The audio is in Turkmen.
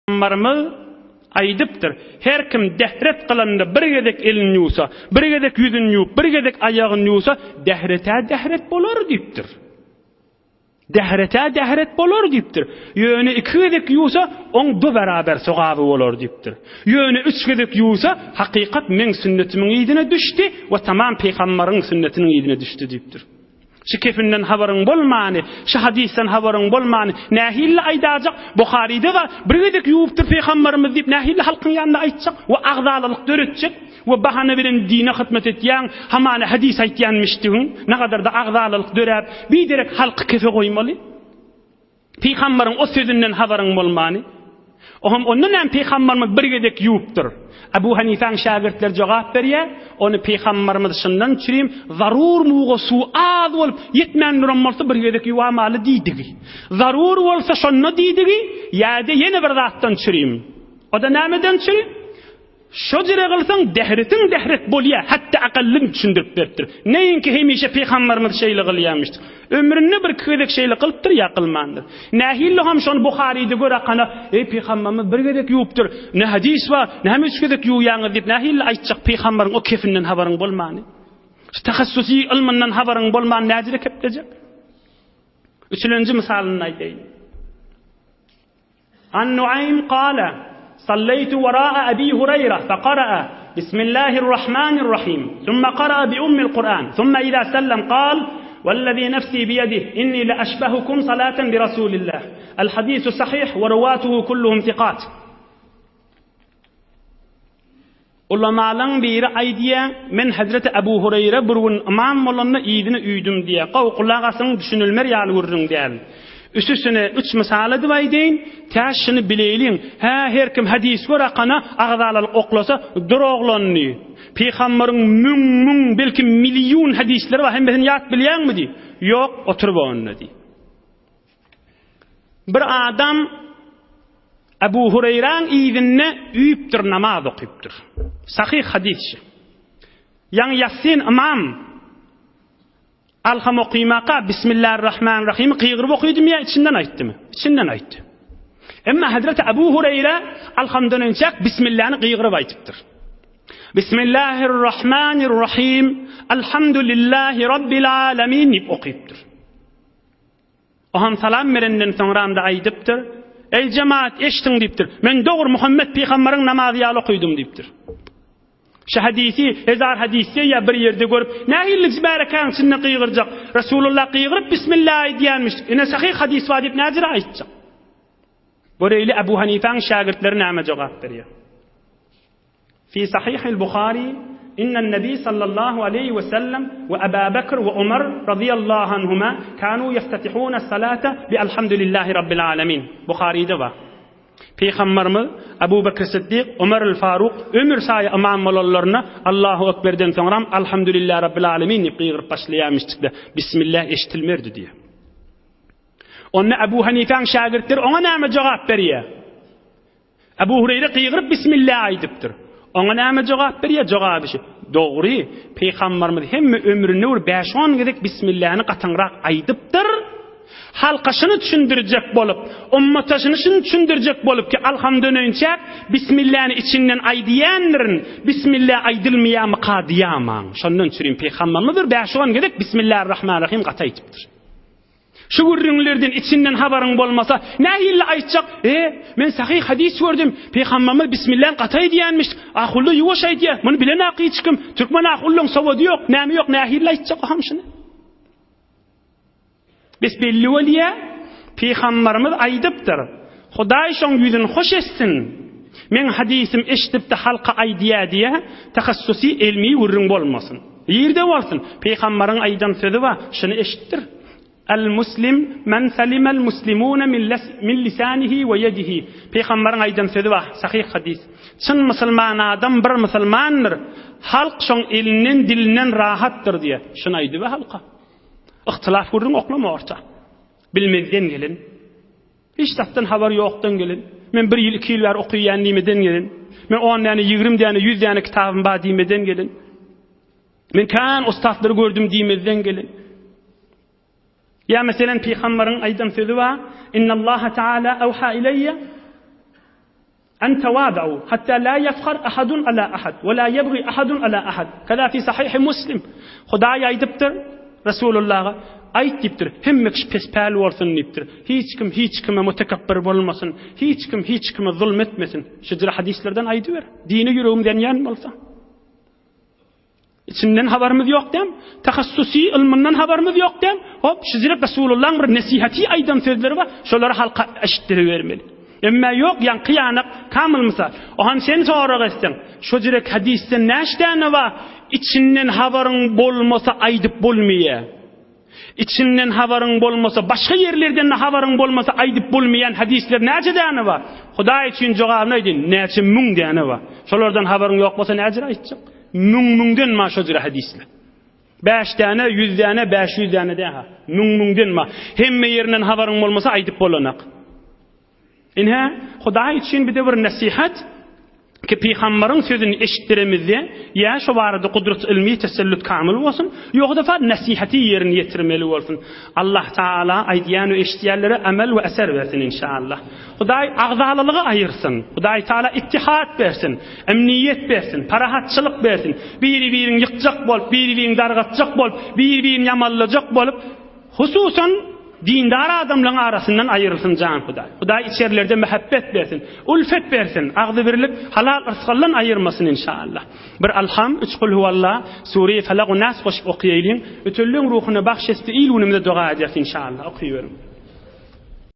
Peygamberimiz aydıptır. Her kim dehret kılanda bir gedek elini yusa, bir gedek yüzünü yup, bir gedek ayağını yusa, dehret bolar diptir. Dehret bolar diptir. Yöne iki gedek yusa, on du beraber sogabı bolar diptir. Yöne üç gedek yusa, hakikat men sünnetimin iyidine düştü ve tamam peygamberin sünnetinin iyidine düştü diptir. Şu kefinden haberin bolmany, şu hadisten haberin bolmany, nähille aýdajak, Buhari'de var, bir gedek ýuwupdyr peýgamberimiz diýip nähille halkyň ýanynda aýtjak we agdalylyk döretjek we bahane bilen dine hyzmat etýän, hamany hadis aýtýanmyşdyň, ne kadar da agdalylyk döräp, bir derek halky kefe goýmaly. Peýgamberiň o sözünden haberin bolmany. Oham ondan hem peygamberimiz bir gedek ýuwupdyr. Abu Hanifa'nın şagirdler jogap berýär, onu peygamberimiz şundan çürüm, zarur muğu su az bolup yetmän nuran bolsa bir gedek ýuwamaly diýdigi. Zarur bolsa şonda diýdigi, ýa-da ýene bir zatdan çürüm. O da nämeden çürüm? Şo jere gylsaň dehret bolýar, hatda akallyn düşündirip beripdir. Näinki hemişe peygamberimiz şeýle gylýarmyşdyk. Ömründe bir kedek şeýle kılıpdyr ýa kılmandyr. Nähille ham şonu Buhari'de göre kana, ey peygamberimiz bir gedek ýuwupdyr. Ne hadis var, näme üç gedek ýuwýaňyz diýip nähille aýtjak peýgamberiň o kefinden habaryň bolmany. Tahassusi ilminden habaryň bolmany näjire kepdejek. Üçüncü misalyny aýtaýyn. An-Nu'aym qala صليت وراء أبي هريرة فقرأ بسم الله الرحمن الرحيم ثم قرأ بأم القرآن ثم إذا سلم قال والذي نفسي بيده إني لأشبهكم صلاة برسول الله الحديث صحيح ورواته كلهم ثقات. Ulamalardan biri aydiye men Hazreti Abu Hureyre burun imam mollanna iyidini üydüm diye qawqulağasın düşünülmer ýaly görürüň diýär. Üstüne üç misal edip aýdyn, täşini bileýin. Her kim hadis goraqana agdalylyk oklasa duroglanny. Peýgamberiň müň belki milyon hadisleri var, hemmesin ýat bilýärmi di? Ýok, oturup onny di. Bir adam Abu Hureyre'nin iyidine üýüpdir, namaz okypdyr. Sahih hadis. Yan Yasin imam Alham oqymaqa Bismillahirrahmanirrahim qiyğırıp okuydım ya, içinden aýtdymy? İçinden aýtdy. Emma Hazreti Abu Hureyre alhamdan önçak Bismillah'ni qiyğırıp aýtypdyr. Bismillahirrahmanirrahim Elhamdülillahi Rabbil alamin diýip okypdyr. Oham salam berenden soňra da aýdypdyr. Ey cemaat eşdiň diýipdir. Men dogry Muhammed peýgamberiň namazy ýaly okuydum diýipdir. Şu hadisi, ezar hadisi ya bir yerde görüp, nähillik barakan sünne qiyğırjak. Rasulullah qiyğırıp Bismillah diýänmiş. Ene sahih hadis var diýip näzir aýtjak. Boreýli Abu Hanifa'nın şagirdleri näme jogap berýär? Fi Sahih al-Bukhari inna an-nabiy sallallahu alayhi ve sellem ve Abu Bekr ve Ömer radıyallahu anhuma kanu yeftatihuna as-salata bi elhamdülillahi rabbil alamin. Buhari'de var. Peygamberimiz Abu Bekr Siddiq, Ömer el-Faruq ömür saýy imam bolanlaryna Allahu ekberden soňra elhamdülillahi rabbil alamin diýip qiyğırıp başlaýarmyşdykda bismillah eşitilmerdi diýe. Onna Abu Hanifa'nın şagirdleri ona näme jogap berýär? Abu Hureyre qiyğırıp bismillah aýdypdyr. Ona näme jogap berýär? Jogaby şu. Dogry, Peygamberimiz hemme ömrüne 5-10 gedek bismillahny gatanrak aýdypdyr. Halkaşını düşündürecek bolup, ummatasını düşündürecek bolup ki alhamdülillah Bismillah'ın içinden aydiyanların Bismillah aydılmayamı qadiyaman. Şondan çürüyüm peygamberimiz 5-10 gedek Bismillahirrahmanirrahim qataytıptır. Şu gürrünlerden içinden haberin bolmasa nähille aýtjak? Men sahih hadis gördüm. Peygamberimiz Bismillah qatay diýänmiş. Ahullu ýuwaş aýdýar. Muny bilen akyçkym. Türkmen ahulluň sowady ýok, näme ýok, nähille aýtjak hamşyny. Biz belli waliya peygamberimiz aýdypdyr. Hudaý şoň ýüzüni hoş etsin. Men hadisim eşitipdi halka aýdýa diýe tahassusi ilmi urrun bolmasyn. Ýerde bolsun. Peýgamberiň aýdan sözi var. Şunu eşitdir. El-muslim men salima'l muslimuna min lisanihi ve yedihi. Peýgamberiň aýdan sözi var. Sahih hadis. Çyn musulman adam bir musulmandyr. Halk şoň elinden dilinden rahatdyr diýe. Şunu aýdy we halka. İhtilaf gurrun oklama orta. Bilmezden gelin. Hiç tatdan haber yoktan gelin. Men 1 ýyl 2 ýyl bar okuýanlymydan gelin. Men 10 däne 20 däne 100 däne kitabym bar diýmeden gelin. Men kan ustadlary gördüm diýmeden gelin. Ya meselen peýgamberiň aýdan sözi var. Innallaha taala awha ilayya أن تواضعوا حتى لا يفخر أحد على أحد ولا يبغي أحد على أحد. كذا في صحيح مسلم. خداي أيدبتر رسول الله أيدبتر همكش بسبال ورثن نبتر هيج كم متكبر بالمسن هيج كم ظلمت مثن شجر حديث لردن أيدور دين يروم دنيان ملتا إتنن haberimiz yok dem tahassusi ilminden haberimiz yok dem hop şizirip Resulullah'ın bir nesihati aydan sözleri var şoları halka eşittirevermeli. Emma yok yan kıyanak kamil misal. Ohan sen sorak etsen şu direk hadisten näşdäne var içinden haberin bolmasa aydıp bolmaya. İçinden haberin bolmasa başka yerlerden haberin bolmasa aydıp bolmayan hadisler näçedäne var. Hudaý üçin jogabını aýdyn näçe müň däne var. Şolardan haberin yok bolsa näçe aýtjak? Müňden ma şodur hadisler. 5 tane 100 tane 500 tane de ha. Müňden ma hemme ýerinden haberin bolmasa aydyp bolanak. İnha Hudaý üçin bir de bir nasihat ki Peygamberin sözünü eşittiremizde ya şu barada kudret ilmi tesellüt kamil olsun yok da nasihati yerini yetirmeli olsun. Allah Taala aydiyanu eşitiyerlere amel ve eser versin inşallah. Hudaý agzalylygy ayırsın. Hudaý Taala ittihat versin, emniyet versin, parahatçılık versin. Biri-birini yıkjak bolup, biri-birini dargatjak bolup, biri-birini yamallajak bolup hususan dindar adamların arasından ayrılsın can Hudaý. Hudaý içerlerde muhabbet versin, ulfet versin, agdy birlik halal rızkından ayırmasın inşallah. Bir alham, 3 kul huvallah, Sure-i Felaq ve Nas goşup okuyaýlyn, ötüllüň ruhuna bahşesti ilunumda dua edersin inşallah. Okuyuyorum.